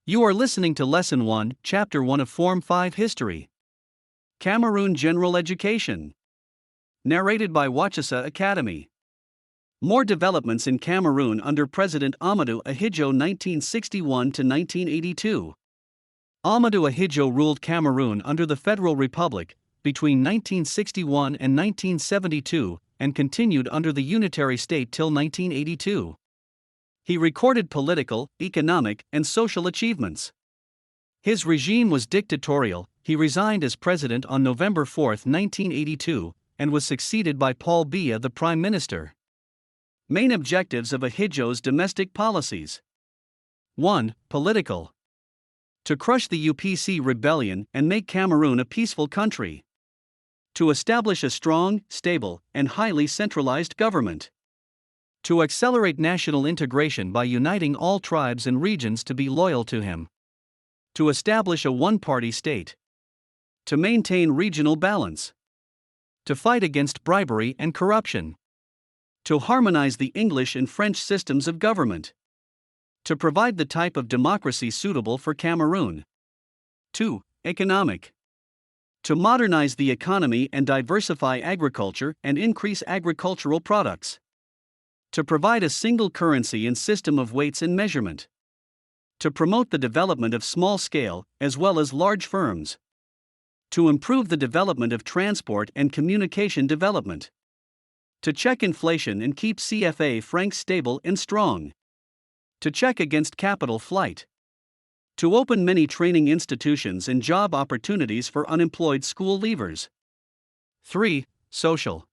You are listening to Lesson 1, Chapter 1 of Form 5 History. Cameroon General Education. Narrated by Wacheseh Academy. More developments in Cameroon under President Amadou Ahidjo 1961–1982. Amadou Ahidjo ruled Cameroon under the Federal Republic between 1961 and 1972 and continued under the unitary state till 1982. He recorded political, economic, and social achievements. His regime was dictatorial. He resigned as president on November 4, 1982, and was succeeded by Paul Biya, the prime minister. Main objectives of Ahidjo's domestic policies. 1. Political. To crush the UPC rebellion and make Cameroon a peaceful country. To establish a strong, stable, and highly centralized government. To accelerate national integration by uniting all tribes and regions to be loyal to him. To establish a one-party state. To maintain regional balance. To fight against bribery and corruption. To harmonize the English and French systems of government. To provide the type of democracy suitable for Cameroon. 2. Economic. To modernize the economy and diversify agriculture and increase agricultural products. To provide a single currency and system of weights and measurement. To promote the development of small-scale, as well as large firms. To improve the development of transport and communication development. To check inflation and keep CFA francs stable and strong. To check against capital flight. To open many training institutions and job opportunities for unemployed school leavers. 3. Social.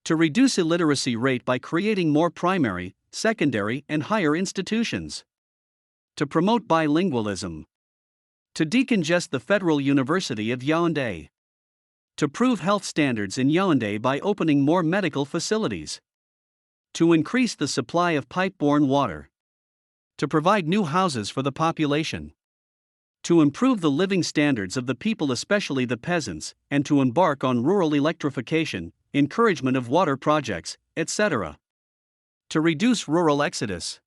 To reduce illiteracy rate by creating more primary, secondary, and higher institutions. To promote bilingualism. To decongest the Federal University of Yaoundé. To prove health standards in Yaoundé by opening more medical facilities. To increase the supply of pipe-borne water. To provide new houses for the population. To improve the living standards of the people, especially the peasants, and to embark on rural electrification, encouragement of water projects, etc. To reduce rural exodus.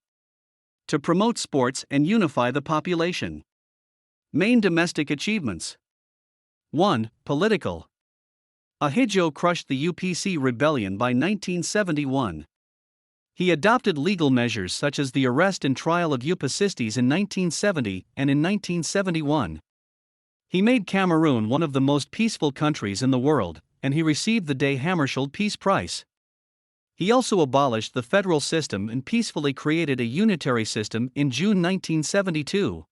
To promote sports and unify the population. Main domestic achievements. 1. Political. Ahidjo crushed the UPC rebellion by 1971. He adopted legal measures such as the arrest and trial of UPCistes in 1970 and in 1971. He made Cameroon one of the most peaceful countries in the world, and he received the De Hammarskjöld Peace Prize. He also abolished the federal system and peacefully created a unitary system in June 1972.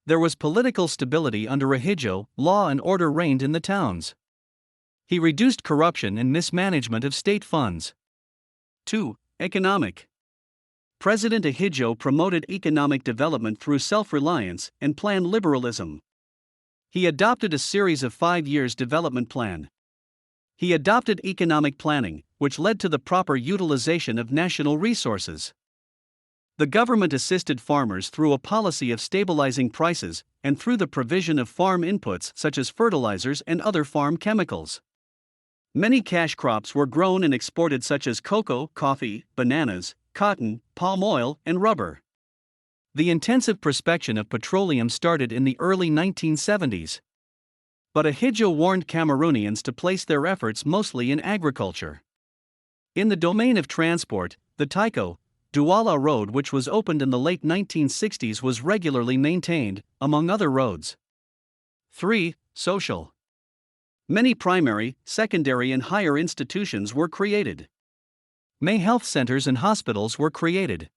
There was political stability under Ahidjo, law and order reigned in the towns. He reduced corruption and mismanagement of state funds. 2. Economic. President Ahidjo promoted economic development through self-reliance and planned liberalism. He adopted a series of 5 years development plan. He adopted economic planning, which led to the proper utilization of national resources. The government assisted farmers through a policy of stabilizing prices and through the provision of farm inputs such as fertilizers and other farm chemicals. Many cash crops were grown and exported such as cocoa, coffee, bananas, cotton, palm oil, and rubber. The intensive prospection of petroleum started in the early 1970s. But Ahidjo warned Cameroonians to place their efforts mostly in agriculture. In the domain of transport, the Tycho-Douala Road, which was opened in the late 1960s, was regularly maintained, among other roads. 3. Social. Many primary, secondary, and higher institutions were created. Many health centers and hospitals were created.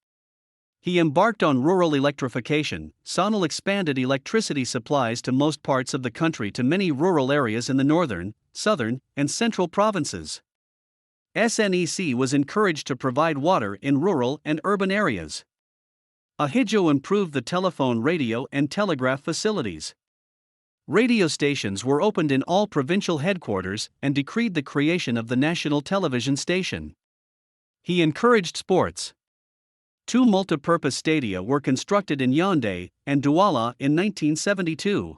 He embarked on rural electrification. Sonal expanded electricity supplies to most parts of the country to many rural areas in the northern, southern, and central provinces. SNEC was encouraged to provide water in rural and urban areas. Ahidjo improved the telephone, radio, and telegraph facilities. Radio stations were opened in all provincial headquarters and decreed the creation of the national television station. He encouraged sports. 2 multipurpose stadia were constructed in Yaoundé and Douala in 1972.